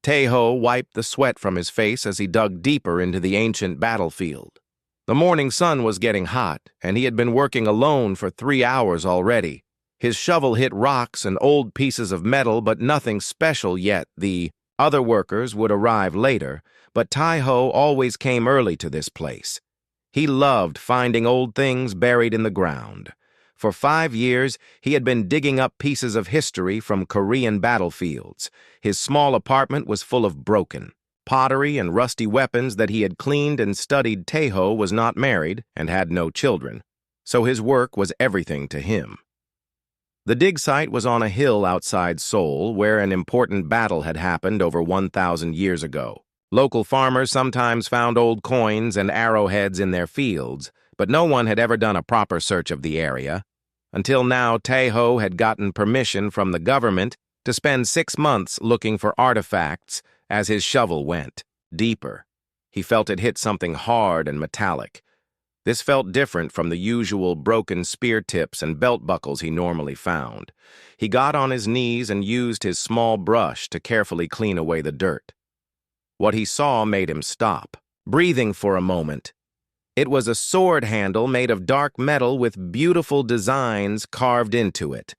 Taeho wiped the sweat from his face as he dug deeper into the ancient battlefield. The morning sun was getting hot, and he had been working alone for 3 hours already. His shovel hit rocks and old pieces of metal, but nothing special yet. The other workers would arrive later, but Taeho always came early to this place. He loved finding old things buried in the ground. For 5 years, he had been digging up pieces of history from Korean battlefields. His small apartment was full of broken pottery and rusty weapons that he had cleaned and studied. Taeho was not married and had no children, so his work was everything to him. The dig site was on a hill outside Seoul, where an important battle had happened over 1,000 years ago. Local farmers sometimes found old coins and arrowheads in their fields, but no one had ever done a proper search of the area. Until now, Taeho had gotten permission from the government to spend 6 months looking for artifacts. As his shovel went deeper, he felt it hit something hard and metallic. This felt different from the usual broken spear tips and belt buckles he normally found. He got on his knees and used his small brush to carefully clean away the dirt. What he saw made him stop, breathing for a moment. It was a sword handle made of dark metal with beautiful designs carved into it.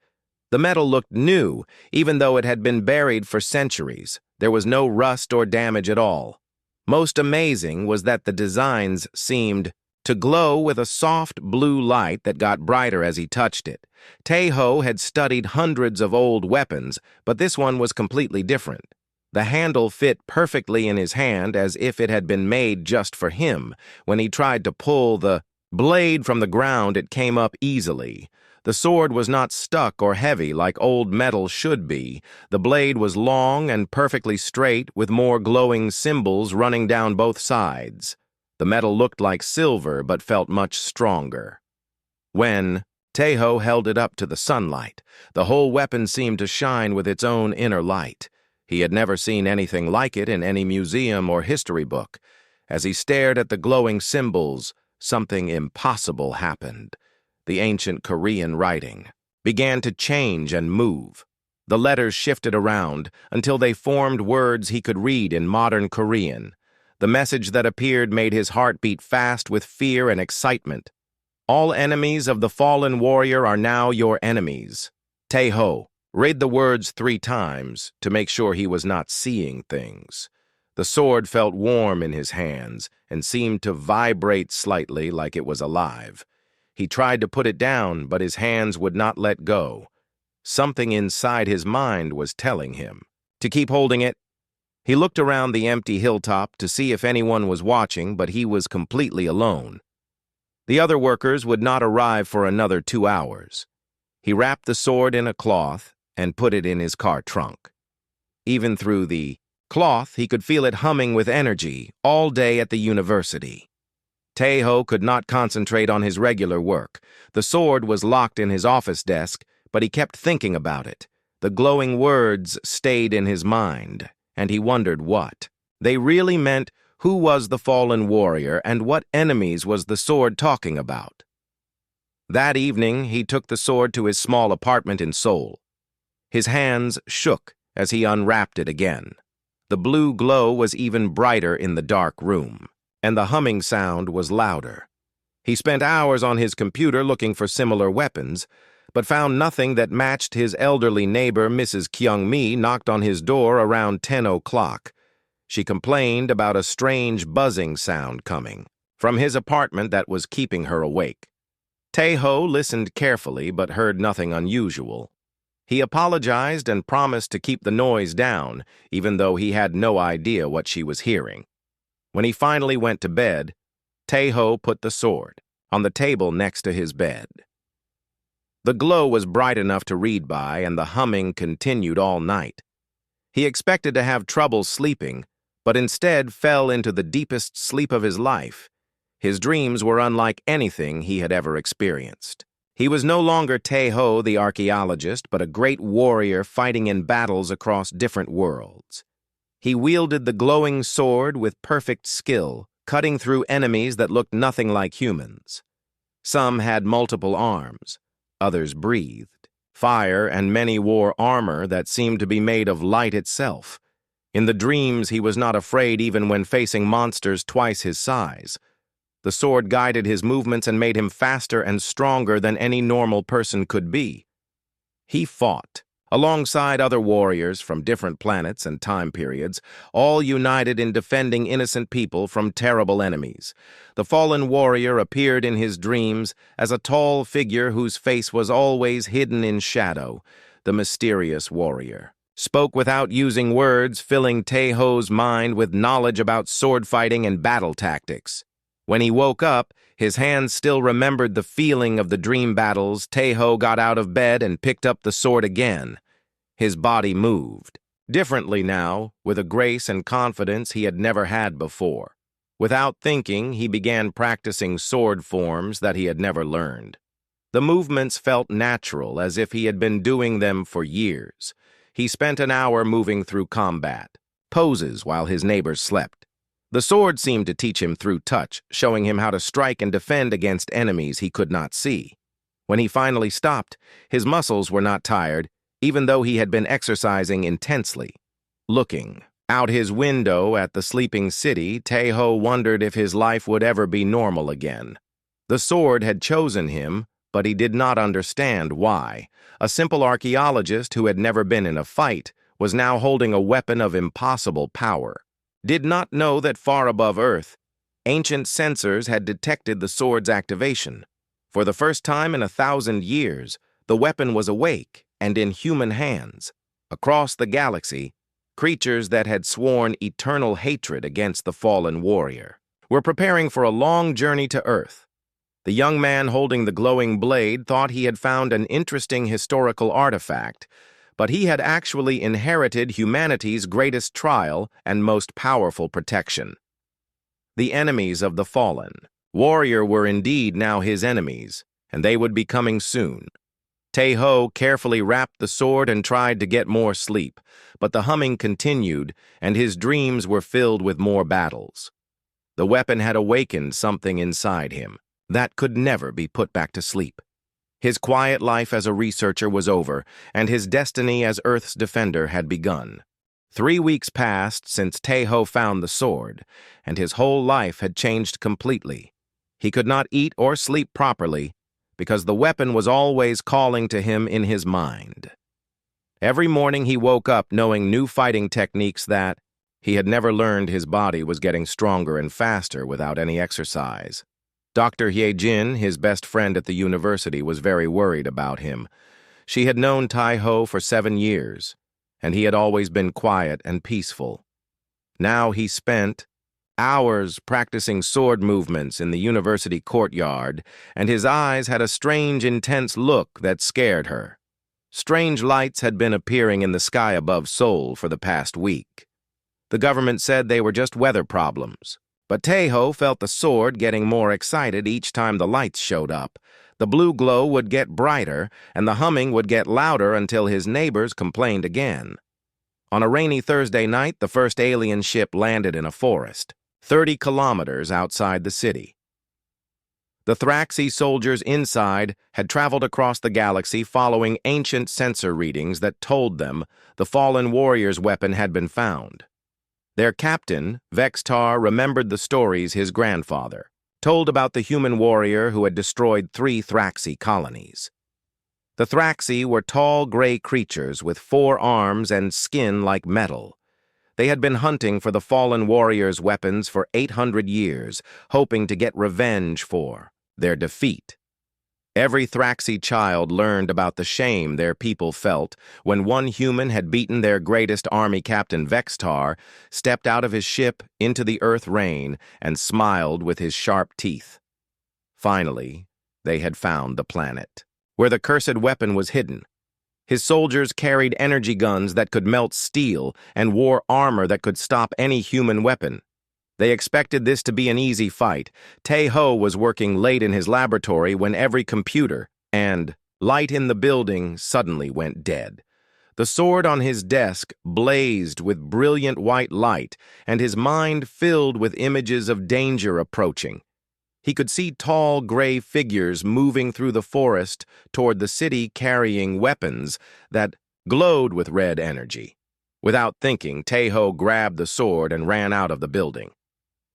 The metal looked new, even though it had been buried for centuries. There was no rust or damage at all. Most amazing was that the designs seemed to glow with a soft blue light that got brighter as he touched it. Taeho had studied hundreds of old weapons, but this one was completely different. The handle fit perfectly in his hand, as if it had been made just for him. When he tried to pull the blade from the ground, it came up easily. The sword was not stuck or heavy like old metal should be. The blade was long and perfectly straight, with more glowing symbols running down both sides. The metal looked like silver, but felt much stronger. When Taeho held it up to the sunlight, the whole weapon seemed to shine with its own inner light. He had never seen anything like it in any museum or history book. As he stared at the glowing symbols, something impossible happened. The ancient Korean writing began to change and move. The letters shifted around until they formed words he could read in modern Korean. The message that appeared made his heart beat fast with fear and excitement. All enemies of the fallen warrior are now your enemies. Taeho read the words 3 times to make sure he was not seeing things. The sword felt warm in his hands and seemed to vibrate slightly like it was alive. He tried to put it down, but his hands would not let go. Something inside his mind was telling him to keep holding it. He looked around the empty hilltop to see if anyone was watching, but he was completely alone. The other workers would not arrive for another 2 hours. He wrapped the sword in a cloth and put it in his car trunk. Even through the cloth, he could feel it humming with energy all day at the university. Taeho could not concentrate on his regular work. The sword was locked in his office desk, but he kept thinking about it. The glowing words stayed in his mind, and he wondered what they really meant. Who was the fallen warrior, and what enemies was the sword talking about? That evening, he took the sword to his small apartment in Seoul. His hands shook as he unwrapped it again. The blue glow was even brighter in the dark room, and the humming sound was louder. He spent hours on his computer looking for similar weapons, but found nothing that matched. His elderly neighbor, Mrs. Kyung-mi, knocked on his door around 10 o'clock. She complained about a strange buzzing sound coming from his apartment that was keeping her awake. Taeho listened carefully but heard nothing unusual. He apologized and promised to keep the noise down, even though he had no idea what she was hearing. When he finally went to bed, Taeho put the sword on the table next to his bed. The glow was bright enough to read by, and the humming continued all night. He expected to have trouble sleeping, but instead fell into the deepest sleep of his life. His dreams were unlike anything he had ever experienced. He was no longer Taeho the archaeologist, but a great warrior fighting in battles across different worlds. He wielded the glowing sword with perfect skill, cutting through enemies that looked nothing like humans. Some had multiple arms, others breathed fire, and many wore armor that seemed to be made of light itself. In the dreams, he was not afraid even when facing monsters twice his size. The sword guided his movements and made him faster and stronger than any normal person could be. He fought, alongside other warriors from different planets and time periods, all united in defending innocent people from terrible enemies. The fallen warrior appeared in his dreams as a tall figure whose face was always hidden in shadow. The mysterious warrior spoke without using words, filling Taeho's mind with knowledge about sword fighting and battle tactics. When he woke up, his hands still remembered the feeling of the dream battles. Taeho got out of bed and picked up the sword again. His body moved, differently now, with a grace and confidence he had never had before. Without thinking, he began practicing sword forms that he had never learned. The movements felt natural, as if he had been doing them for years. He spent an hour moving through combat, poses while his neighbors slept. The sword seemed to teach him through touch, showing him how to strike and defend against enemies he could not see. When he finally stopped, his muscles were not tired, even though he had been exercising intensely. Looking out his window at the sleeping city, Taeho wondered if his life would ever be normal again. The sword had chosen him, but he did not understand why. A simple archaeologist who had never been in a fight was now holding a weapon of impossible power. Did not know that far above Earth, ancient sensors had detected the sword's activation. For the first time in 1,000 years, the weapon was awake and in human hands. Across the galaxy, creatures that had sworn eternal hatred against the fallen warrior were preparing for a long journey to Earth. The young man holding the glowing blade thought he had found an interesting historical artifact, but he had actually inherited humanity's greatest trial and most powerful protection. The enemies of the fallen warrior were indeed now his enemies, and they would be coming soon. Taeho carefully wrapped the sword and tried to get more sleep, but the humming continued, and his dreams were filled with more battles. The weapon had awakened something inside him that could never be put back to sleep. His quiet life as a researcher was over, and his destiny as Earth's defender had begun. 3 weeks passed since Taeho found the sword, and his whole life had changed completely. He could not eat or sleep properly because the weapon was always calling to him in his mind. Every morning he woke up knowing new fighting techniques that he had never learned. His body was getting stronger and faster without any exercise. Dr. Hyejin, his best friend at the university, was very worried about him. She had known Taeho for 7 years, and he had always been quiet and peaceful. Now he spent hours practicing sword movements in the university courtyard, and his eyes had a strange, intense look that scared her. Strange lights had been appearing in the sky above Seoul for the past week. The government said they were just weather problems. But Taeho felt the sword getting more excited each time the lights showed up. The blue glow would get brighter, and the humming would get louder until his neighbors complained again. On a rainy Thursday night, the first alien ship landed in a forest, 30 kilometers outside the city. The Thraxi soldiers inside had traveled across the galaxy following ancient sensor readings that told them the fallen warrior's weapon had been found. Their captain, Vextar, remembered the stories his grandfather told about the human warrior who had destroyed 3 Thraxi colonies. The Thraxi were tall gray creatures with 4 arms and skin like metal. They had been hunting for the fallen warrior's weapons for 800 years, hoping to get revenge for their defeat. Every Thraxi child learned about the shame their people felt when one human had beaten their greatest army captain. Vextar stepped out of his ship into the earth rain and smiled with his sharp teeth. Finally, they had found the planet, where the cursed weapon was hidden. His soldiers carried energy guns that could melt steel and wore armor that could stop any human weapon. They expected this to be an easy fight. Taeho was working late in his laboratory when every computer and light in the building suddenly went dead. The sword on his desk blazed with brilliant white light, and his mind filled with images of danger approaching. He could see tall gray figures moving through the forest toward the city carrying weapons that glowed with red energy. Without thinking, Taeho grabbed the sword and ran out of the building.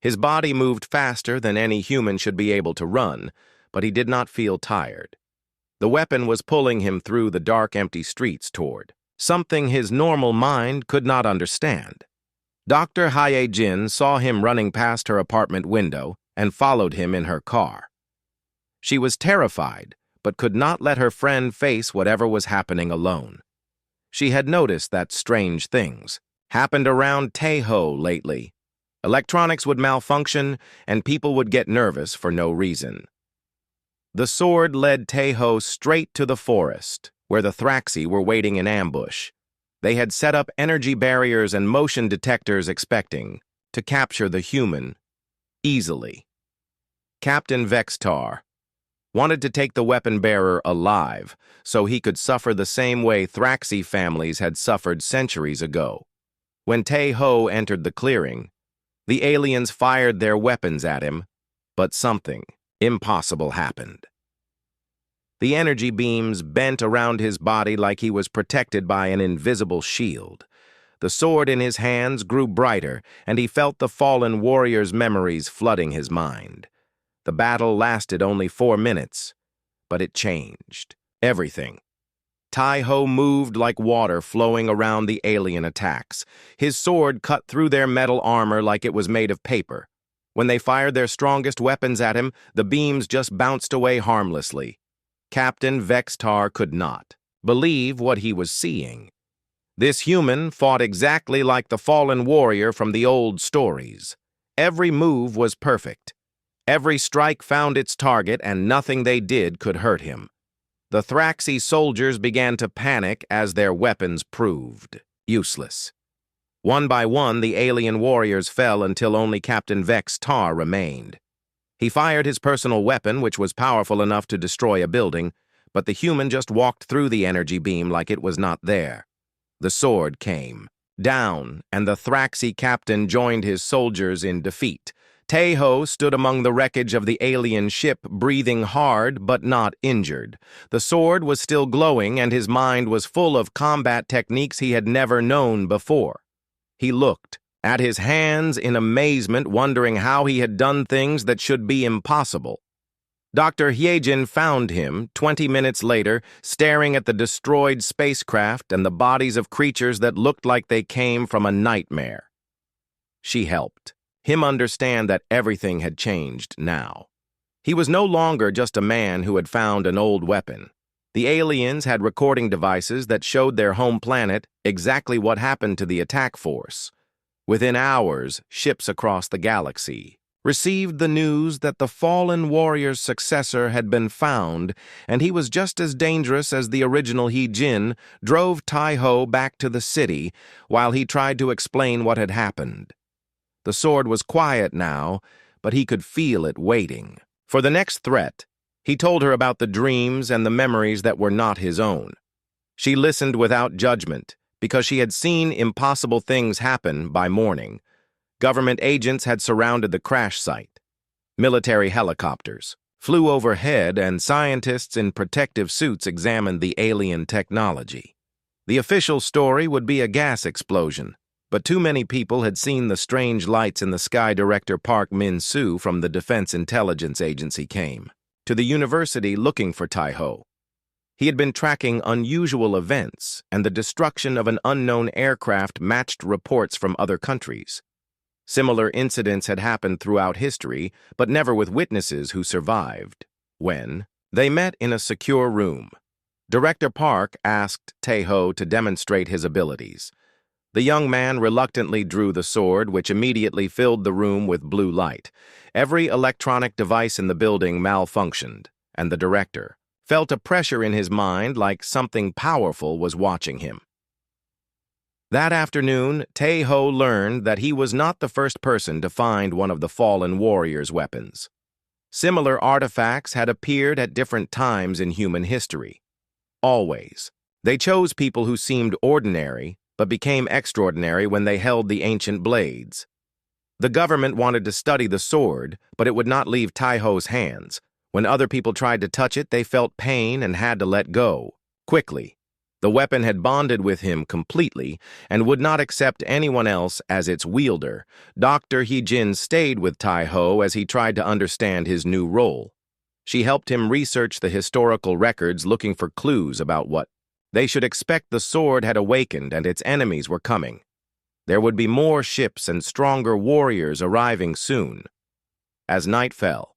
His body moved faster than any human should be able to run, but he did not feel tired. The weapon was pulling him through the dark, empty streets toward something his normal mind could not understand. Dr. Hye-jin saw him running past her apartment window and followed him in her car. She was terrified, but could not let her friend face whatever was happening alone. She had noticed that strange things happened around Taeho lately. Electronics would malfunction, and people would get nervous for no reason. The sword led Taeho straight to the forest, where the Thraxi were waiting in ambush. They had set up energy barriers and motion detectors expecting to capture the human easily. Captain Vextar wanted to take the weapon-bearer alive so he could suffer the same way Thraxi families had suffered centuries ago. When Taeho entered the clearing, the aliens fired their weapons at him, but something impossible happened. The energy beams bent around his body like he was protected by an invisible shield. The sword in his hands grew brighter, and he felt the fallen warrior's memories flooding his mind. The battle lasted only 4 minutes, but it changed everything. Taeho moved like water flowing around the alien attacks. His sword cut through their metal armor like it was made of paper. When they fired their strongest weapons at him, the beams just bounced away harmlessly. Captain Vextar could not believe what he was seeing. This human fought exactly like the fallen warrior from the old stories. Every move was perfect. Every strike found its target, and nothing they did could hurt him. The Thraxi soldiers began to panic as their weapons proved useless. One by one, the alien warriors fell until only Captain Vextar remained. He fired his personal weapon, which was powerful enough to destroy a building, but the human just walked through the energy beam like it was not there. The sword came down, and the Thraxi captain joined his soldiers in defeat. Taeho stood among the wreckage of the alien ship, breathing hard but not injured. The sword was still glowing, and his mind was full of combat techniques he had never known before. He looked at his hands in amazement, wondering how he had done things that should be impossible. Dr. Hye-jin found him 20 minutes later, staring at the destroyed spacecraft and the bodies of creatures that looked like they came from a nightmare. She helped him understand that everything had changed now. He was no longer just a man who had found an old weapon. The aliens had recording devices that showed their home planet exactly what happened to the attack force. Within hours, ships across the galaxy received the news that the fallen warrior's successor had been found, and he was just as dangerous as the original Hye-jin, drove Taeho back to the city while he tried to explain what had happened. The sword was quiet now, but he could feel it waiting. For the next threat, he told her about the dreams and the memories that were not his own. She listened without judgment, because she had seen impossible things happen by morning. Government agents had surrounded the crash site. Military helicopters flew overhead, and scientists in protective suits examined the alien technology. The official story would be a gas explosion, but too many people had seen the strange lights in the sky. Director Park Min-soo from the Defense Intelligence Agency came to the university looking for Taeho. He had been tracking unusual events, and the destruction of an unknown aircraft matched reports from other countries. Similar incidents had happened throughout history, but never with witnesses who survived. When they met in a secure room, Director Park asked Taeho to demonstrate his abilities. The young man reluctantly drew the sword, which immediately filled the room with blue light. Every electronic device in the building malfunctioned, and the director felt a pressure in his mind like something powerful was watching him. That afternoon, Taeho learned that he was not the first person to find one of the fallen warrior's weapons. Similar artifacts had appeared at different times in human history. Always, they chose people who seemed ordinary but became extraordinary when they held the ancient blades. The government wanted to study the sword, but it would not leave Taeho's hands. When other people tried to touch it, they felt pain and had to let go quickly. The weapon had bonded with him completely and would not accept anyone else as its wielder. Dr. He-jin stayed with Tai-ho as he tried to understand his new role. She helped him research the historical records looking for clues about what they should expect. The sword had awakened and its enemies were coming. There would be more ships and stronger warriors arriving soon. As night fell,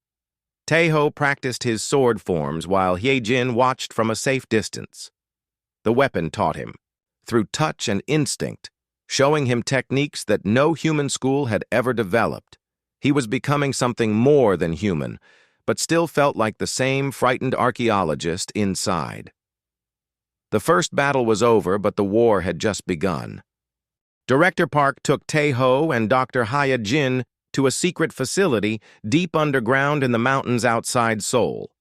Tai-ho practiced his sword forms while Hye-jin watched from a safe distance. The weapon taught him, through touch and instinct, showing him techniques that no human school had ever developed. He was becoming something more than human, but still felt like the same frightened archaeologist inside. The first battle was over, but the war had just begun. Director Park took Tai-ho and Dr. Hye-jin to a secret facility deep underground in the mountains outside Seoul.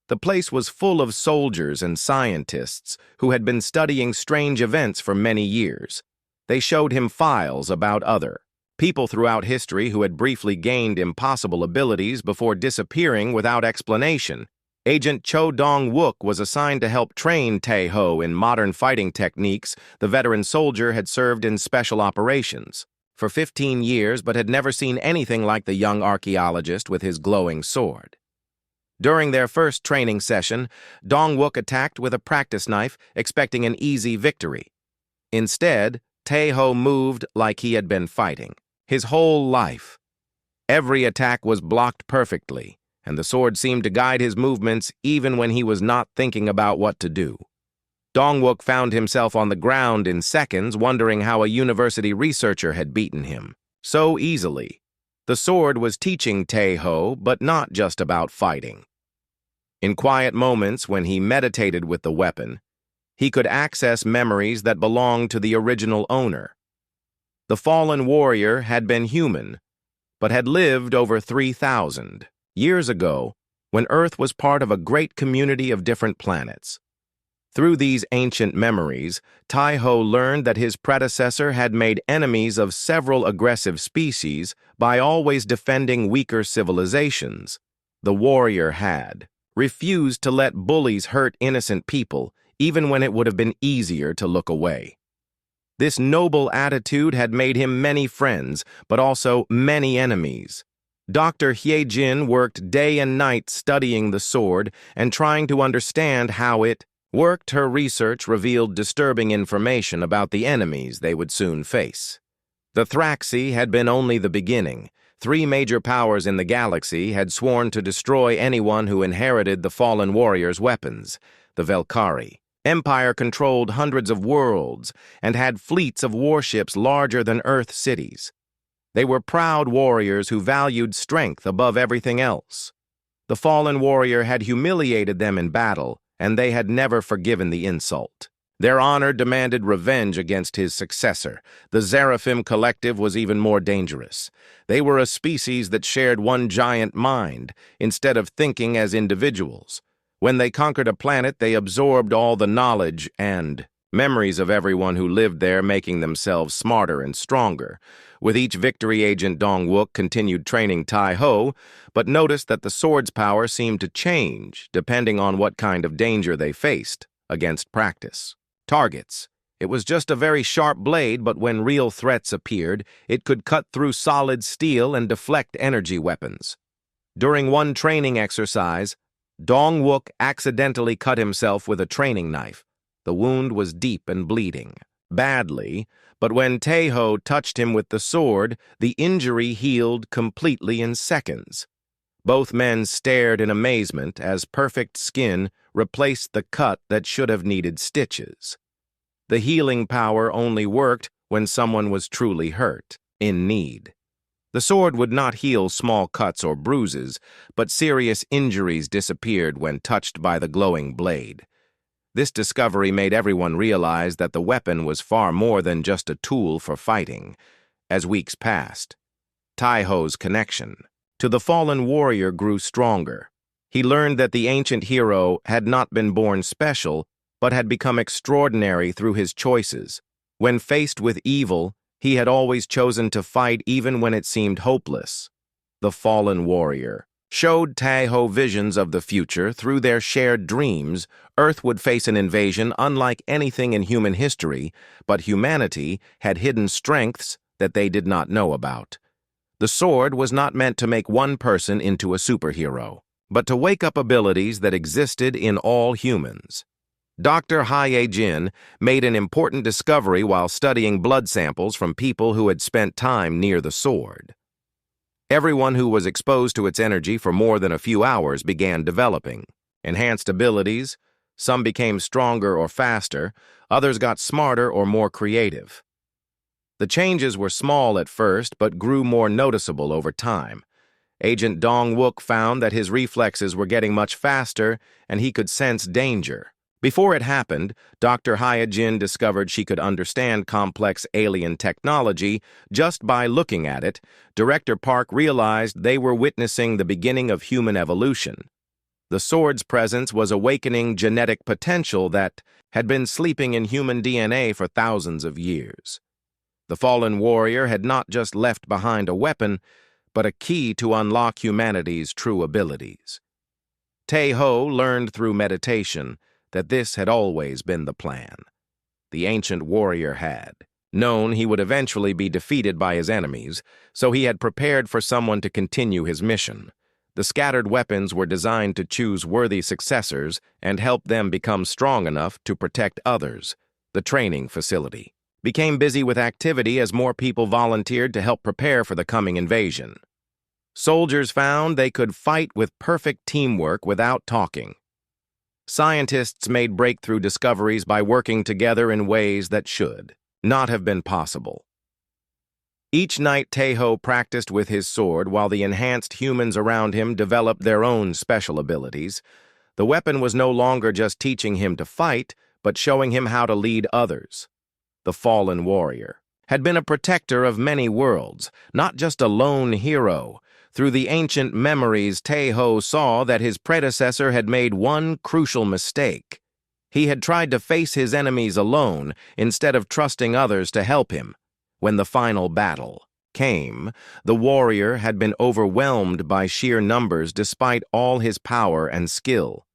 The place was full of soldiers and scientists who had been studying strange events for many years. They showed him files about other people throughout history who had briefly gained impossible abilities before disappearing without explanation. Agent Cho Dong-wook was assigned to help train Tai-ho in modern fighting techniques. The veteran soldier had served in special operations for 15 years but had never seen anything like the young archaeologist with his glowing sword. During their first training session, Dong-wook attacked with a practice knife, expecting an easy victory. Instead, Tai-ho moved like he had been fighting his whole life. Every attack was blocked perfectly, and the sword seemed to guide his movements even when he was not thinking about what to do. Dong-wook found himself on the ground in seconds, wondering how a university researcher had beaten him so easily. The sword was teaching Tai-ho, but not just about fighting. In quiet moments, when he meditated with the weapon, he could access memories that belonged to the original owner. The fallen warrior had been human, but had lived over 3,000 years ago when Earth was part of a great community of different planets. Through these ancient memories, Tai-ho learned that his predecessor had made enemies of several aggressive species by always defending weaker civilizations. The warrior had refused to let bullies hurt innocent people, even when it would have been easier to look away. This noble attitude had made him many friends, but also many enemies. Dr. Hye-jin worked day and night studying the sword and trying to understand how it worked. Her research revealed disturbing information about the enemies they would soon face. The Thraxi had been only the beginning. 3 major powers in the galaxy had sworn to destroy anyone who inherited the fallen warrior's weapons. The Velkari Empire controlled hundreds of worlds and had fleets of warships larger than Earth cities. They were proud warriors who valued strength above everything else. The fallen warrior had humiliated them in battle, and they had never forgiven the insult. Their honor demanded revenge against his successor. The Seraphim Collective was even more dangerous. They were a species that shared one giant mind, instead of thinking as individuals. When they conquered a planet, they absorbed all the knowledge and memories of everyone who lived there, making themselves smarter and stronger. With each victory, Agent Dong-wook continued training Tai-ho, but noticed that the sword's power seemed to change depending on what kind of danger they faced against practice targets. It was just a very sharp blade, but when real threats appeared, it could cut through solid steel and deflect energy weapons. During one training exercise, Dong-wook accidentally cut himself with a training knife. The wound was deep and bleeding badly, but when Tai-ho touched him with the sword, the injury healed completely in seconds. Both men stared in amazement as perfect skin replaced the cut that should have needed stitches. The healing power only worked when someone was truly hurt, in need. The sword would not heal small cuts or bruises, but serious injuries disappeared when touched by the glowing blade. This discovery made everyone realize that the weapon was far more than just a tool for fighting. As weeks passed, Tai-ho's connection to the fallen warrior grew stronger. He learned that the ancient hero had not been born special, but had become extraordinary through his choices. When faced with evil, he had always chosen to fight even when it seemed hopeless. The fallen warrior showed Tae-ho visions of the future. Through their shared dreams, Earth would face an invasion unlike anything in human history, but humanity had hidden strengths that they did not know about. The sword was not meant to make one person into a superhero, but to wake up abilities that existed in all humans. Dr. Hye-jin made an important discovery while studying blood samples from people who had spent time near the sword. Everyone who was exposed to its energy for more than a few hours began developing enhanced abilities. Some became stronger or faster, others got smarter or more creative. The changes were small at first, but grew more noticeable over time. Agent Dong-wook found that his reflexes were getting much faster, and he could sense danger. Before it happened, Dr. Hye-jin discovered she could understand complex alien technology just by looking at it. Director Park realized they were witnessing the beginning of human evolution. The sword's presence was awakening genetic potential that had been sleeping in human DNA for thousands of years. The fallen warrior had not just left behind a weapon, but a key to unlock humanity's true abilities. Tae-ho learned through meditation that this had always been the plan. The ancient warrior had known he would eventually be defeated by his enemies, so he had prepared for someone to continue his mission. The scattered weapons were designed to choose worthy successors and help them become strong enough to protect others. The training facility became busy with activity as more people volunteered to help prepare for the coming invasion. Soldiers found they could fight with perfect teamwork without talking. Scientists made breakthrough discoveries by working together in ways that should not have been possible. Each night, Tae-ho practiced with his sword while the enhanced humans around him developed their own special abilities. The weapon was no longer just teaching him to fight, but showing him how to lead others. The fallen warrior had been a protector of many worlds, not just a lone hero. Through the ancient memories, Tae-ho saw that his predecessor had made one crucial mistake. He had tried to face his enemies alone instead of trusting others to help him. When the final battle came, the warrior had been overwhelmed by sheer numbers despite all his power and skill.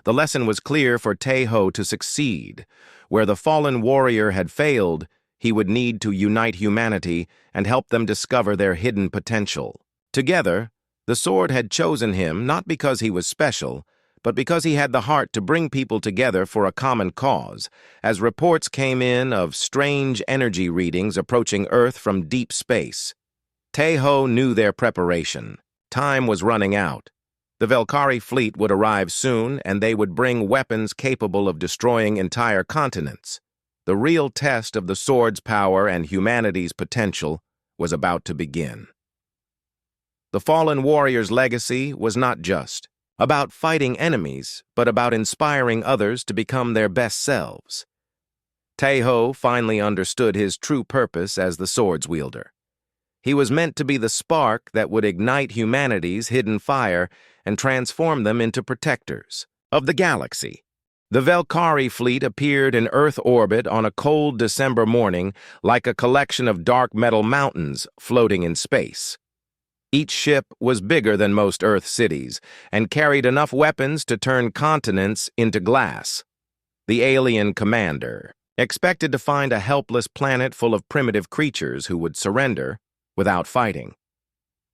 The lesson was clear for Tae-ho to succeed. Where the fallen warrior had failed, he would need to unite humanity and help them discover their hidden potential. Together, the sword had chosen him not because he was special, but because he had the heart to bring people together for a common cause. As reports came in of strange energy readings approaching Earth from deep space, Tae-ho knew their preparation. Time was running out. The Valkyrie fleet would arrive soon, and they would bring weapons capable of destroying entire continents. The real test of the sword's power and humanity's potential was about to begin. The fallen warrior's legacy was not just about fighting enemies, but about inspiring others to become their best selves. Tae-ho finally understood his true purpose as the sword's wielder. He was meant to be the spark that would ignite humanity's hidden fire and transform them into protectors of the galaxy. The Valkyrie fleet appeared in Earth orbit on a cold December morning like a collection of dark metal mountains floating in space. Each ship was bigger than most Earth cities and carried enough weapons to turn continents into glass. The alien commander expected to find a helpless planet full of primitive creatures who would surrender without fighting.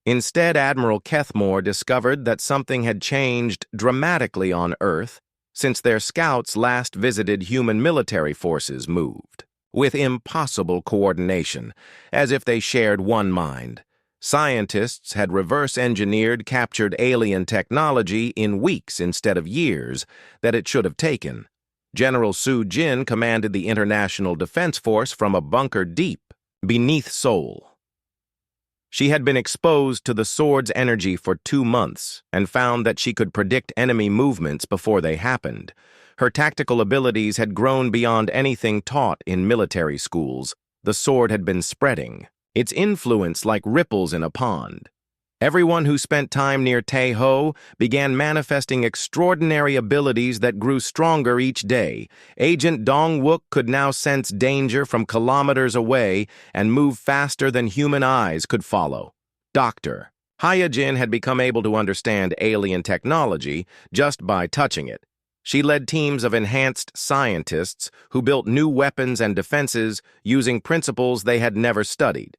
Instead, Admiral Kethmore discovered that something had changed dramatically on Earth since their scouts last visited. Human military forces moved with impossible coordination, as if they shared one mind. Scientists had reverse-engineered captured alien technology in weeks instead of years that it should have taken. General Su Jin commanded the International Defense Force from a bunker deep beneath Seoul. She had been exposed to the sword's energy for 2 months and found that she could predict enemy movements before they happened. Her tactical abilities had grown beyond anything taught in military schools. The sword had been spreading, its influence like ripples in a pond. Everyone who spent time near Tae-ho began manifesting extraordinary abilities that grew stronger each day. Agent Dong-wook could now sense danger from kilometers away and move faster than human eyes could follow. Dr. Hyojin had become able to understand alien technology just by touching it. She led teams of enhanced scientists who built new weapons and defenses using principles they had never studied.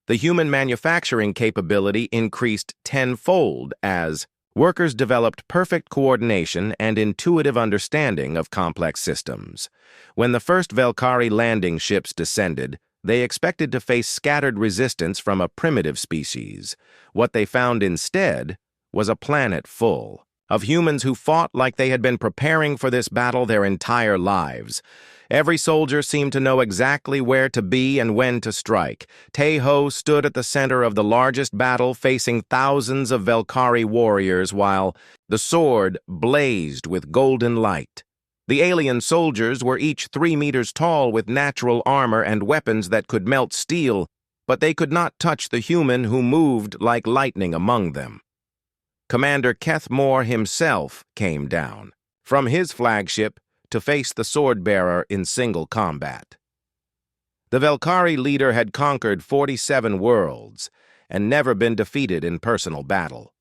The human manufacturing capability increased tenfold as workers developed perfect coordination and intuitive understanding of complex systems. When the first Velkari landing ships descended, they expected to face scattered resistance from a primitive species. What they found instead was a planet full of humans who fought like they had been preparing for this battle their entire lives. Every soldier seemed to know exactly where to be and when to strike. Tae-ho stood at the center of the largest battle, facing thousands of Velkari warriors while the sword blazed with golden light. The alien soldiers were each 3 meters tall with natural armor and weapons that could melt steel, but they could not touch the human who moved like lightning among them. Commander Kethmore himself came down from his flagship to face the sword-bearer in single combat. The Velkari leader had conquered 47 worlds and never been defeated in personal battle.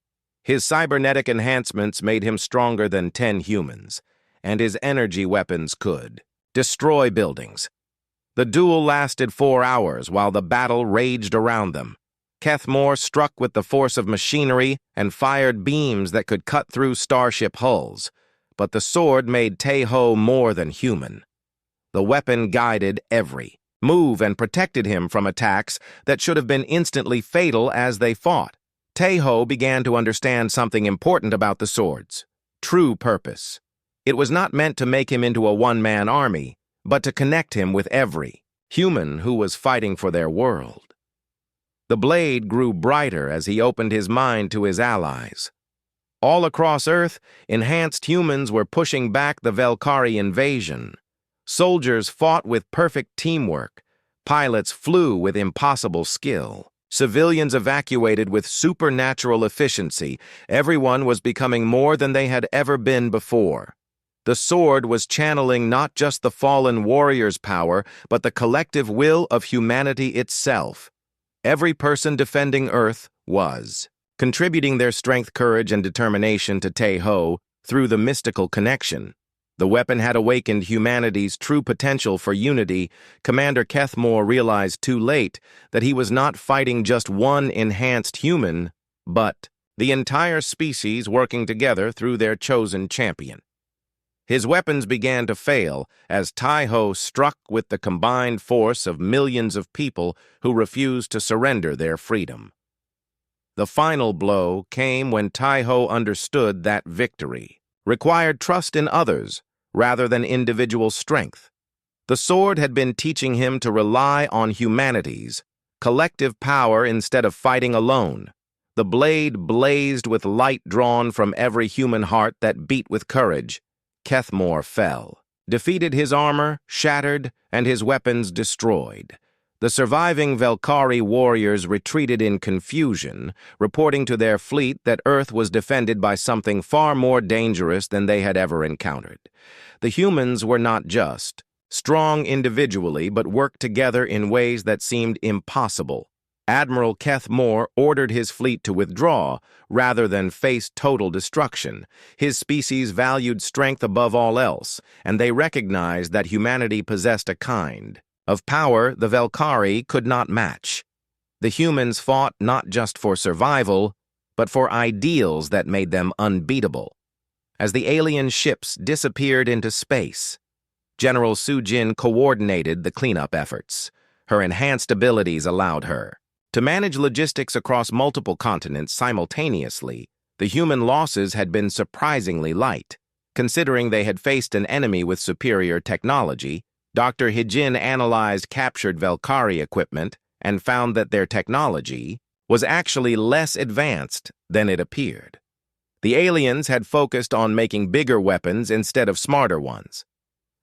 His cybernetic enhancements made him stronger than 10 humans, and his energy weapons could destroy buildings. The duel lasted 4 hours while the battle raged around them. Kethmore struck with the force of machinery and fired beams that could cut through starship hulls, but the sword made Tae-ho more than human. The weapon guided every move and protected him from attacks that should have been instantly fatal as they fought. Tae-ho began to understand something important about the sword's true purpose. It was not meant to make him into a one-man army, but to connect him with every human who was fighting for their world. The blade grew brighter as he opened his mind to his allies. All across Earth, enhanced humans were pushing back the Velkari invasion. Soldiers fought with perfect teamwork. Pilots flew with impossible skill. Civilians evacuated with supernatural efficiency. Everyone was becoming more than they had ever been before. The sword was channeling not just the fallen warrior's power, but the collective will of humanity itself. Every person defending Earth was contributing their strength, courage, and determination to Tae-ho through the mystical connection. The weapon had awakened humanity's true potential for unity. Commander Kethmore realized too late that he was not fighting just one enhanced human, but the entire species working together through their chosen champion. His weapons began to fail as Tae-ho struck with the combined force of millions of people who refused to surrender their freedom. The final blow came when Tae-ho understood that victory required trust in others rather than individual strength. The sword had been teaching him to rely on humanity's collective power instead of fighting alone. The blade blazed with light drawn from every human heart that beat with courage. Kethmore fell, defeated, his armor shattered, and his weapons destroyed. The surviving Velkari warriors retreated in confusion, reporting to their fleet that Earth was defended by something far more dangerous than they had ever encountered. The humans were not just strong individually, but worked together in ways that seemed impossible. Admiral Kethmore ordered his fleet to withdraw rather than face total destruction. His species valued strength above all else, and they recognized that humanity possessed a kind of power the Velkari could not match. The humans fought not just for survival, but for ideals that made them unbeatable. As the alien ships disappeared into space, General Sujin coordinated the cleanup efforts. Her enhanced abilities allowed her to manage logistics across multiple continents simultaneously. The human losses had been surprisingly light. Considering they had faced an enemy with superior technology, Dr. Hijin analyzed captured Velkari equipment and found that their technology was actually less advanced than it appeared. The aliens had focused on making bigger weapons instead of smarter ones.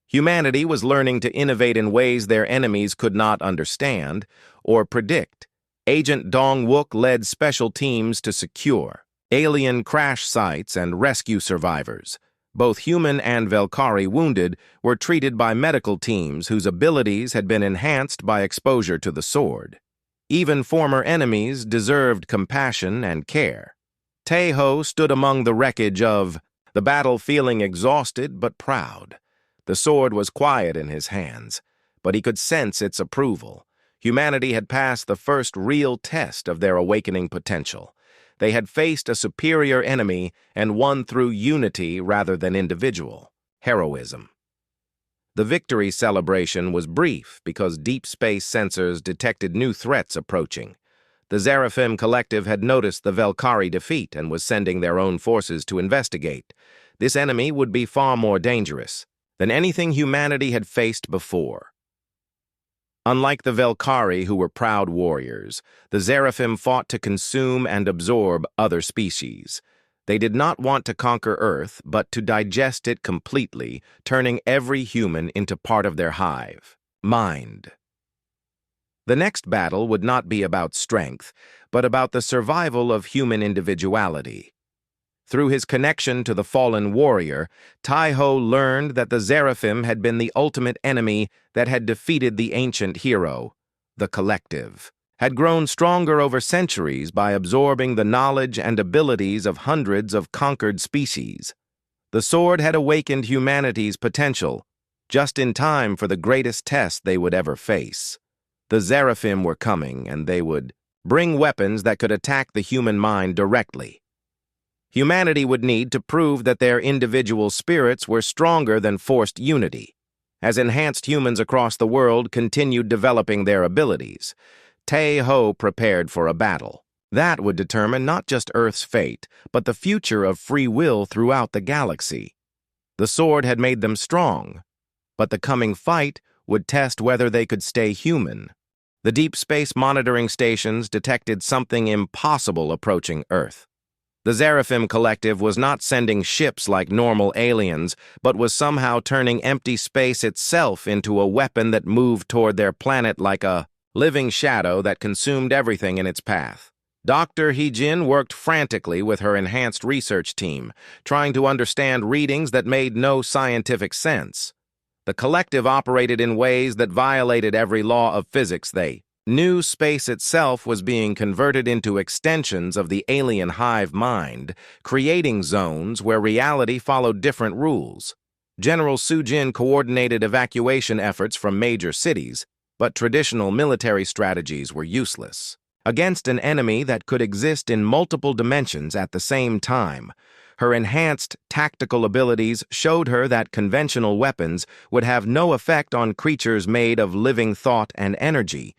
Humanity was learning to innovate in ways their enemies could not understand or predict. Agent Dong-wook led special teams to secure alien crash sites and rescue survivors. Both human and Velkari wounded were treated by medical teams whose abilities had been enhanced by exposure to the sword. Even former enemies deserved compassion and care. Tae-ho stood among the wreckage of the battle, feeling exhausted but proud. The sword was quiet in his hands, but he could sense its approval. Humanity had passed the first real test of their awakening potential. They had faced a superior enemy and won through unity rather than individual heroism. The victory celebration was brief because deep space sensors detected new threats approaching. The Seraphim Collective had noticed the Velkari defeat and was sending their own forces to investigate. This enemy would be far more dangerous than anything humanity had faced before. Unlike the Velkari, who were proud warriors, the Seraphim fought to consume and absorb other species. They did not want to conquer Earth, but to digest it completely, turning every human into part of their hive mind. The next battle would not be about strength, but about the survival of human individuality. Through his connection to the fallen warrior, Tae-ho learned that the Seraphim had been the ultimate enemy that had defeated the ancient hero. The collective had grown stronger over centuries by absorbing the knowledge and abilities of hundreds of conquered species. The sword had awakened humanity's potential, just in time for the greatest test they would ever face. The Seraphim were coming, and they would bring weapons that could attack the human mind directly. Humanity would need to prove that their individual spirits were stronger than forced unity. As enhanced humans across the world continued developing their abilities, Tae-ho prepared for a battle. That would determine not just Earth's fate, but the future of free will throughout the galaxy. The sword had made them strong, but the coming fight would test whether they could stay human. The deep space monitoring stations detected something impossible approaching Earth. The Seraphim Collective was not sending ships like normal aliens, but was somehow turning empty space itself into a weapon that moved toward their planet like a living shadow that consumed everything in its path. Dr. Hee-jin worked frantically with her enhanced research team, trying to understand readings that made no scientific sense. The collective operated in ways that violated every law of physics. They knew space itself was being converted into extensions of the alien hive mind, creating zones where reality followed different rules. General Soo-jin coordinated evacuation efforts from major cities, but traditional military strategies were useless. Against an enemy that could exist in multiple dimensions at the same time, her enhanced tactical abilities showed her that conventional weapons would have no effect on creatures made of living thought and energy.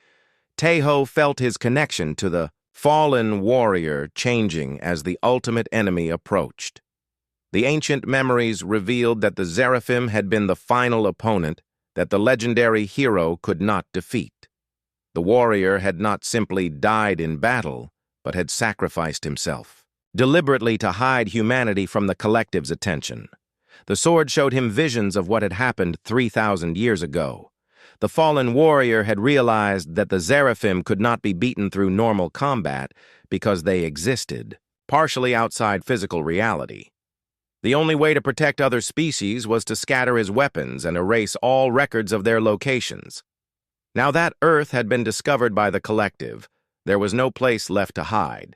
Tae-ho felt his connection to the fallen warrior changing as the ultimate enemy approached. The ancient memories revealed that the Seraphim had been the final opponent that the legendary hero could not defeat. The warrior had not simply died in battle, but had sacrificed himself, deliberately to hide humanity from the collective's attention. The sword showed him visions of what had happened 3,000 years ago. The fallen warrior had realized that the Seraphim could not be beaten through normal combat because they existed, partially outside physical reality. The only way to protect other species was to scatter his weapons and erase all records of their locations. Now that Earth had been discovered by the collective, there was no place left to hide.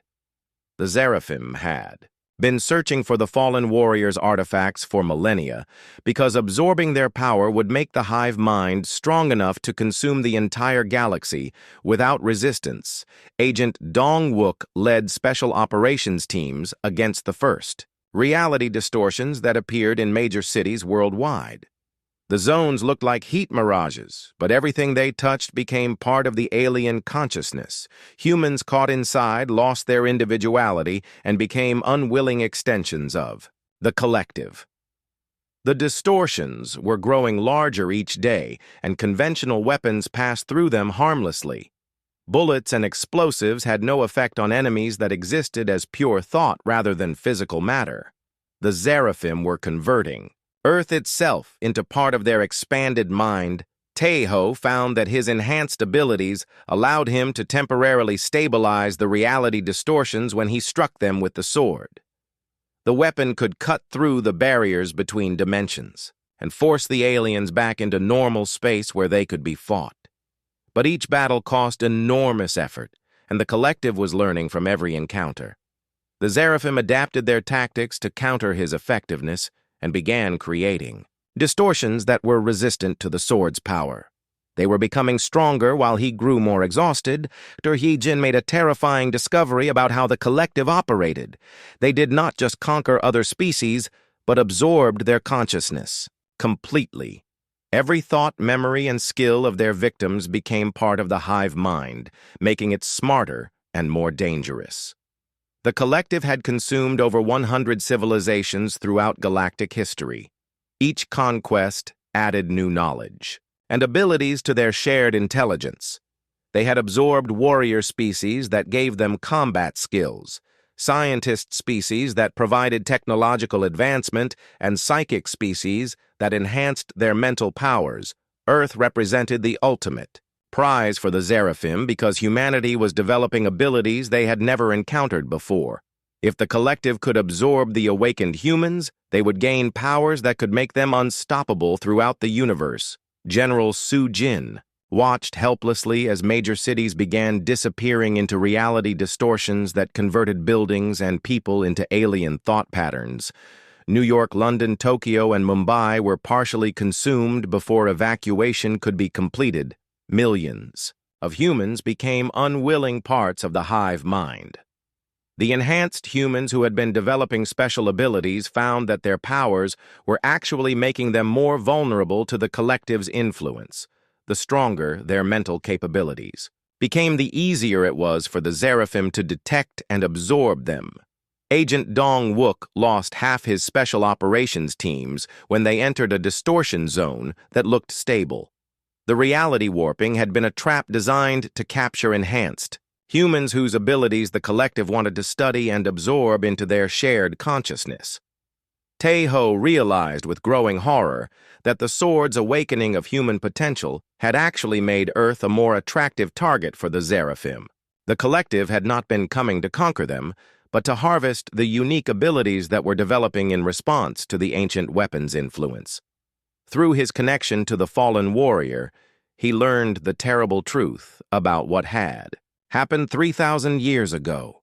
The Seraphim had been searching for the fallen warrior's artifacts for millennia because absorbing their power would make the hive mind strong enough to consume the entire galaxy without resistance. Agent Dong-wook led special operations teams against the first reality distortions that appeared in major cities worldwide. The zones looked like heat mirages, but everything they touched became part of the alien consciousness. Humans caught inside lost their individuality and became unwilling extensions of the collective. The distortions were growing larger each day, and conventional weapons passed through them harmlessly. Bullets and explosives had no effect on enemies that existed as pure thought rather than physical matter. The Seraphim were converting Earth itself into part of their expanded mind. Tae-ho found that his enhanced abilities allowed him to temporarily stabilize the reality distortions when he struck them with the sword. The weapon could cut through the barriers between dimensions and force the aliens back into normal space where they could be fought. But each battle cost enormous effort, and the collective was learning from every encounter. The Seraphim adapted their tactics to counter his effectiveness and began creating distortions that were resistant to the sword's power. They were becoming stronger while he grew more exhausted. Dr. He-Jin made a terrifying discovery about how the collective operated. They did not just conquer other species, but absorbed their consciousness completely. Every thought, memory, and skill of their victims became part of the hive mind, making it smarter and more dangerous. The collective had consumed over 100 civilizations throughout galactic history. Each conquest added new knowledge and abilities to their shared intelligence. They had absorbed warrior species that gave them combat skills, scientist species that provided technological advancement, and psychic species that enhanced their mental powers. Earth represented the ultimate prize for the Seraphim because humanity was developing abilities they had never encountered before. If the collective could absorb the awakened humans, they would gain powers that could make them unstoppable throughout the universe. General Su-Jin watched helplessly as major cities began disappearing into reality distortions that converted buildings and people into alien thought patterns. New York, London, Tokyo, and Mumbai were partially consumed before evacuation could be completed. Millions of humans became unwilling parts of the hive mind. The enhanced humans who had been developing special abilities found that their powers were actually making them more vulnerable to the collective's influence. The stronger their mental capabilities became, the easier it was for the Seraphim to detect and absorb them. Agent Dong-wook lost half his special operations teams when they entered a distortion zone that looked stable. The reality warping had been a trap designed to capture enhanced humans whose abilities the collective wanted to study and absorb into their shared consciousness. Tae-ho realized with growing horror that the sword's awakening of human potential had actually made Earth a more attractive target for the Seraphim. The collective had not been coming to conquer them, but to harvest the unique abilities that were developing in response to the ancient weapon's influence. Through his connection to the fallen warrior, he learned the terrible truth about what had happened 3,000 years ago.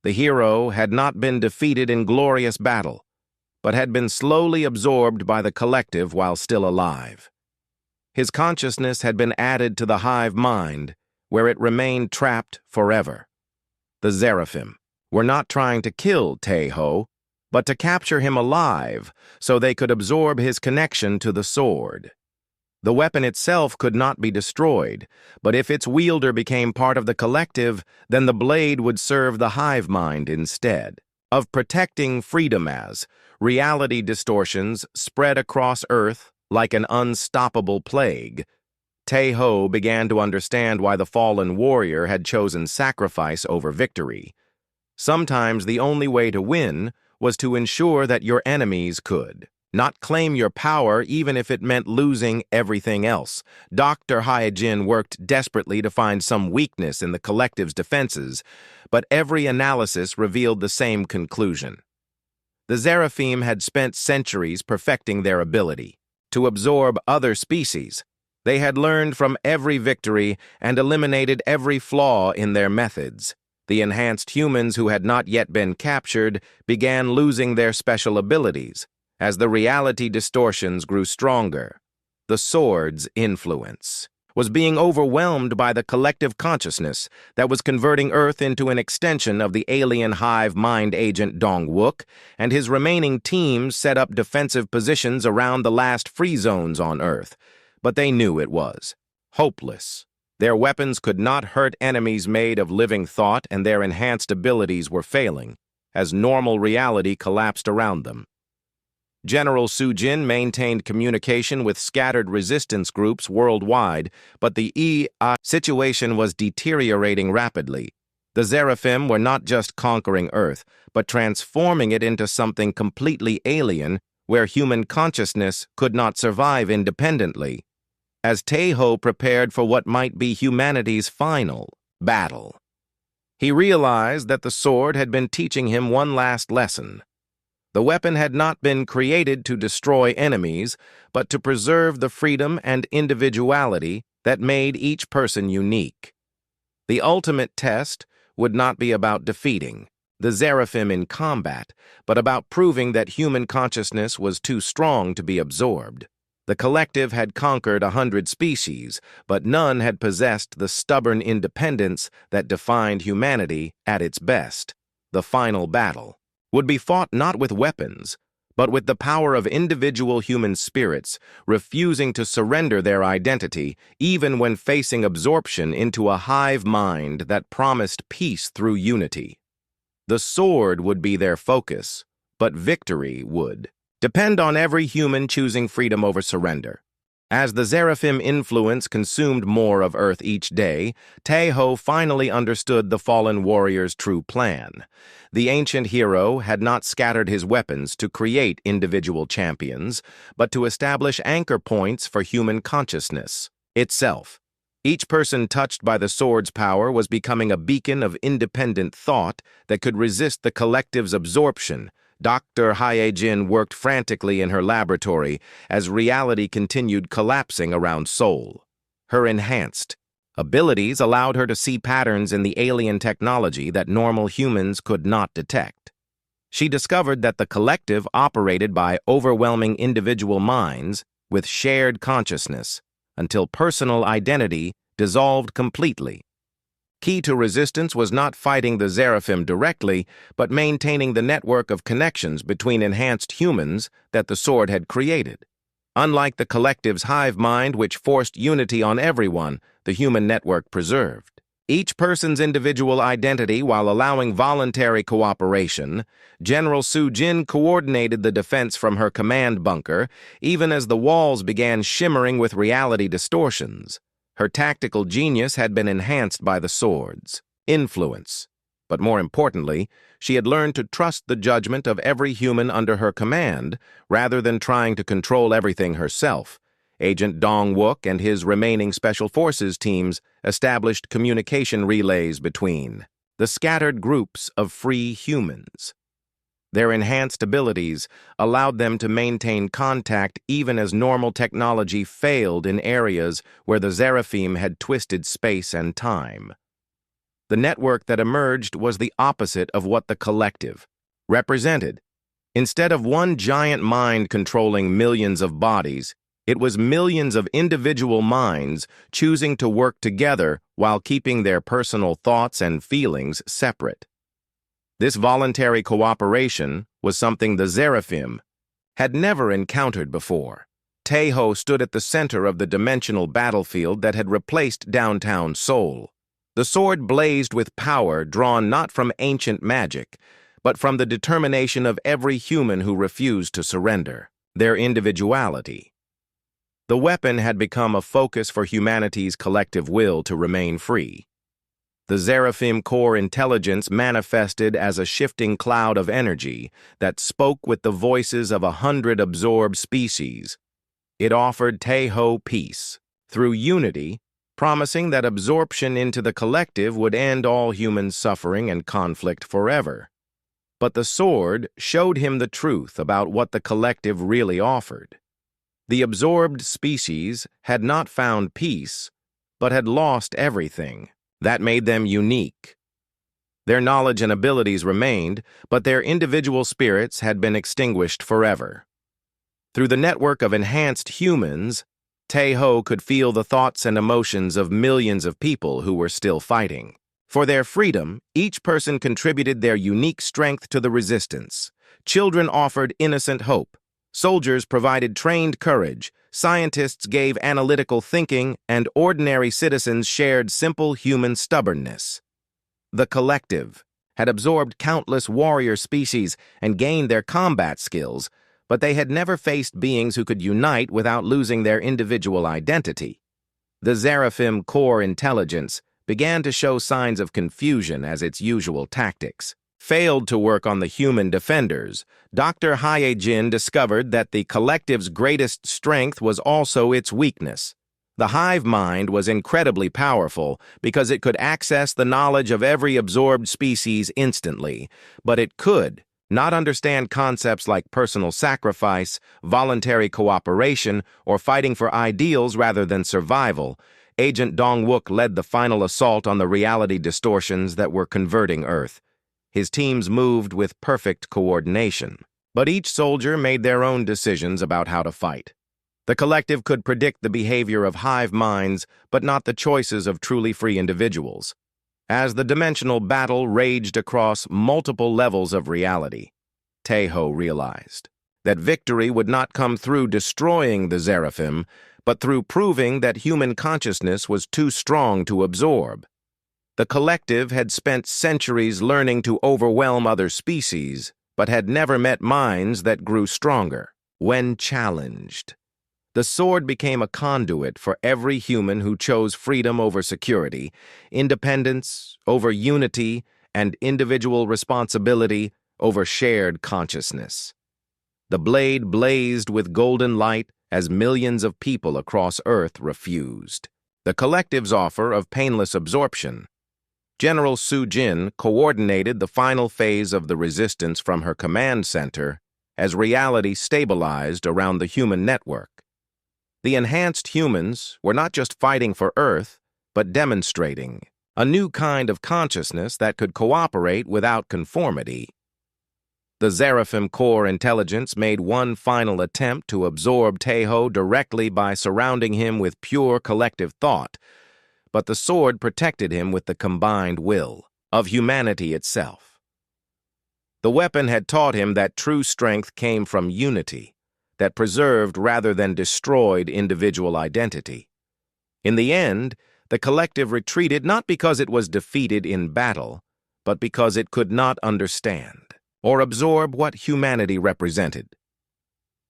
The hero had not been defeated in glorious battle, but had been slowly absorbed by the collective while still alive. His consciousness had been added to the hive mind, where it remained trapped forever. The Seraphim were not trying to kill Tae-ho, but to capture him alive so they could absorb his connection to the sword. The weapon itself could not be destroyed, but if its wielder became part of the collective, then the blade would serve the hive mind instead of protecting freedom. As reality distortions spread across Earth like an unstoppable plague, Tae-ho began to understand why the fallen warrior had chosen sacrifice over victory. Sometimes the only way to win was to ensure that your enemies could not claim your power, even if it meant losing everything else. Dr. He-Jin worked desperately to find some weakness in the collective's defenses, but every analysis revealed the same conclusion. The Seraphim had spent centuries perfecting their ability to absorb other species. They had learned from every victory and eliminated every flaw in their methods. The enhanced humans who had not yet been captured began losing their special abilities. As the reality distortions grew stronger, the sword's influence was being overwhelmed by the collective consciousness that was converting Earth into an extension of the alien hive mind. Agent Dong-wook and his remaining teams set up defensive positions around the last free zones on Earth, but they knew it was hopeless. Their weapons could not hurt enemies made of living thought, and their enhanced abilities were failing as normal reality collapsed around them. General Su-Jin maintained communication with scattered resistance groups worldwide, but the situation was deteriorating rapidly. The Seraphim were not just conquering Earth, but transforming it into something completely alien, where human consciousness could not survive independently. As Tae-ho prepared for what might be humanity's final battle, he realized that the sword had been teaching him one last lesson. The weapon had not been created to destroy enemies, but to preserve the freedom and individuality that made each person unique. The ultimate test would not be about defeating the Seraphim in combat, but about proving that human consciousness was too strong to be absorbed. The collective had conquered 100 species, but none had possessed the stubborn independence that defined humanity at its best. The final battle would be fought not with weapons, but with the power of individual human spirits, refusing to surrender their identity even when facing absorption into a hive mind that promised peace through unity. The sword would be their focus, but victory would depend on every human choosing freedom over surrender. As the Seraphim influence consumed more of Earth each day, Tae-ho finally understood the fallen warrior's true plan. The ancient hero had not scattered his weapons to create individual champions, but to establish anchor points for human consciousness itself. Each person touched by the sword's power was becoming a beacon of independent thought that could resist the collective's absorption. Dr. Hye-jin worked frantically in her laboratory as reality continued collapsing around Seoul. Her enhanced abilities allowed her to see patterns in the alien technology that normal humans could not detect. She discovered that the collective operated by overwhelming individual minds with shared consciousness until personal identity dissolved completely. Key to resistance was not fighting the Seraphim directly, but maintaining the network of connections between enhanced humans that the sword had created. Unlike the collective's hive mind, which forced unity on everyone, the human network preserved each person's individual identity while allowing voluntary cooperation. General Soo-jin coordinated the defense from her command bunker, even as the walls began shimmering with reality distortions. Her tactical genius had been enhanced by the sword's influence. But more importantly, she had learned to trust the judgment of every human under her command, rather than trying to control everything herself. Agent Dong-wook and his remaining Special Forces teams established communication relays between the scattered groups of free humans. Their enhanced abilities allowed them to maintain contact even as normal technology failed in areas where the Seraphim had twisted space and time. The network that emerged was the opposite of what the collective represented. Instead of one giant mind controlling millions of bodies, it was millions of individual minds choosing to work together while keeping their personal thoughts and feelings separate. This voluntary cooperation was something the Seraphim had never encountered before. Tae-ho stood at the center of the dimensional battlefield that had replaced downtown Seoul. The sword blazed with power drawn not from ancient magic, but from the determination of every human who refused to surrender their individuality. The weapon had become a focus for humanity's collective will to remain free. The Seraphim core intelligence manifested as a shifting cloud of energy that spoke with the voices of 100 absorbed species. It offered Tae-ho peace through unity, promising that absorption into the collective would end all human suffering and conflict forever. But the sword showed him the truth about what the collective really offered. The absorbed species had not found peace, but had lost everything that made them unique. Their knowledge and abilities remained, but their individual spirits had been extinguished forever. Through the network of enhanced humans, Tae-ho could feel the thoughts and emotions of millions of people who were still fighting. For their freedom, each person contributed their unique strength to the resistance. Children offered innocent hope. Soldiers provided trained courage, scientists gave analytical thinking, and ordinary citizens shared simple human stubbornness. The collective had absorbed countless warrior species and gained their combat skills, but they had never faced beings who could unite without losing their individual identity. The Seraphim core intelligence began to show signs of confusion as its usual tactics failed to work on the human defenders. Dr. Hye-jin discovered that the collective's greatest strength was also its weakness. The hive mind was incredibly powerful because it could access the knowledge of every absorbed species instantly, but it could not understand concepts like personal sacrifice, voluntary cooperation, or fighting for ideals rather than survival, Agent Dong-wook led the final assault on the reality distortions that were converting Earth. His teams moved with perfect coordination, but each soldier made their own decisions about how to fight. The collective could predict the behavior of hive minds, but not the choices of truly free individuals. As the dimensional battle raged across multiple levels of reality, Tae-ho realized that victory would not come through destroying the Seraphim, but through proving that human consciousness was too strong to absorb. The collective had spent centuries learning to overwhelm other species, but had never met minds that grew stronger when challenged. The sword became a conduit for every human who chose freedom over security, independence over unity, and individual responsibility over shared consciousness. The blade blazed with golden light as millions of people across Earth refused the collective's offer of painless absorption. General Su-jin coordinated the final phase of the resistance from her command center as reality stabilized around the human network. The enhanced humans were not just fighting for Earth, but demonstrating a new kind of consciousness that could cooperate without conformity. The Seraphim core intelligence made one final attempt to absorb Tae-ho directly by surrounding him with pure collective thought, but the sword protected him with the combined will of humanity itself. The weapon had taught him that true strength came from unity, that preserved rather than destroyed individual identity. In the end, the collective retreated not because it was defeated in battle, but because it could not understand or absorb what humanity represented.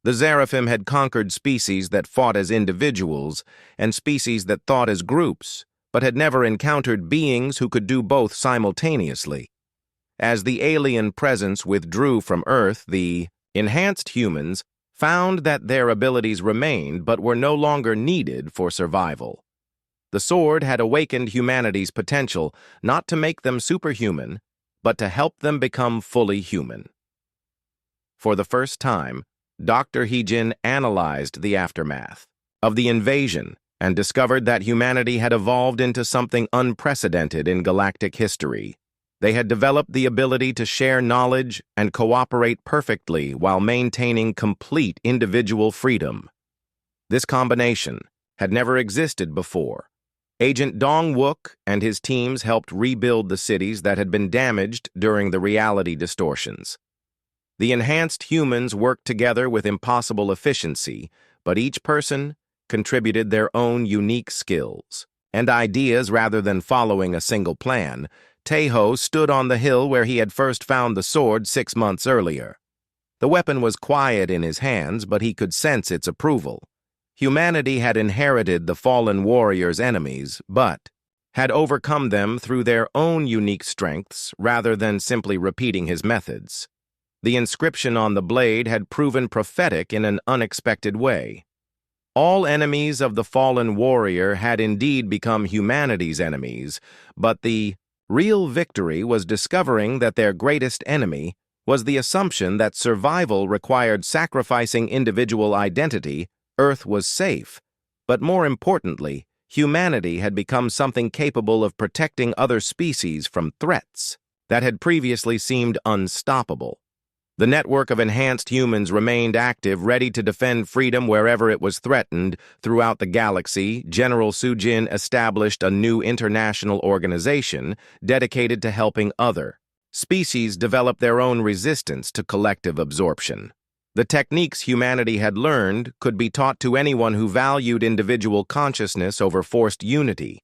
The Seraphim had conquered species that fought as individuals and species that thought as groups, but had never encountered beings who could do both simultaneously. As the alien presence withdrew from Earth, the enhanced humans found that their abilities remained but were no longer needed for survival. The sword had awakened humanity's potential not to make them superhuman, but to help them become fully human. For the first time, Dr. Hee-jin analyzed the aftermath of the invasion and discovered that humanity had evolved into something unprecedented in galactic history. They had developed the ability to share knowledge and cooperate perfectly while maintaining complete individual freedom. This combination had never existed before. Agent Dong-wook and his teams helped rebuild the cities that had been damaged during the reality distortions. The enhanced humans worked together with impossible efficiency, but each person contributed their own unique skills and ideas rather than following a single plan. Tae-ho stood on the hill where he had first found the sword 6 months earlier. The weapon was quiet in his hands, but he could sense its approval. Humanity had inherited the fallen warrior's enemies, but had overcome them through their own unique strengths rather than simply repeating his methods. The inscription on the blade had proven prophetic in an unexpected way. All enemies of the fallen warrior had indeed become humanity's enemies, but the real victory was discovering that their greatest enemy was the assumption that survival required sacrificing individual identity. Earth was safe, but more importantly, humanity had become something capable of protecting other species from threats that had previously seemed unstoppable. The network of enhanced humans remained active, ready to defend freedom wherever it was threatened. Throughout the galaxy, General Su-jin established a new international organization dedicated to helping other species develop their own resistance to collective absorption. The techniques humanity had learned could be taught to anyone who valued individual consciousness over forced unity.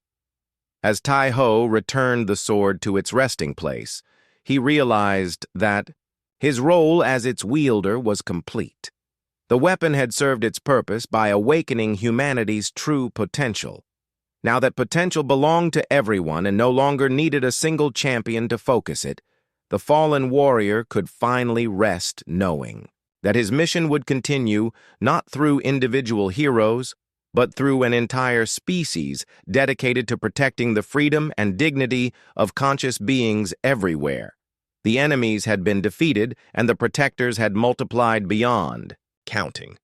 As Tae-ho returned the sword to its resting place, he realized that his role as its wielder was complete. The weapon had served its purpose by awakening humanity's true potential. Now that potential belonged to everyone and no longer needed a single champion to focus it, the fallen warrior could finally rest knowing that his mission would continue not through individual heroes, but through an entire species dedicated to protecting the freedom and dignity of conscious beings everywhere. The enemies had been defeated, and the protectors had multiplied beyond counting.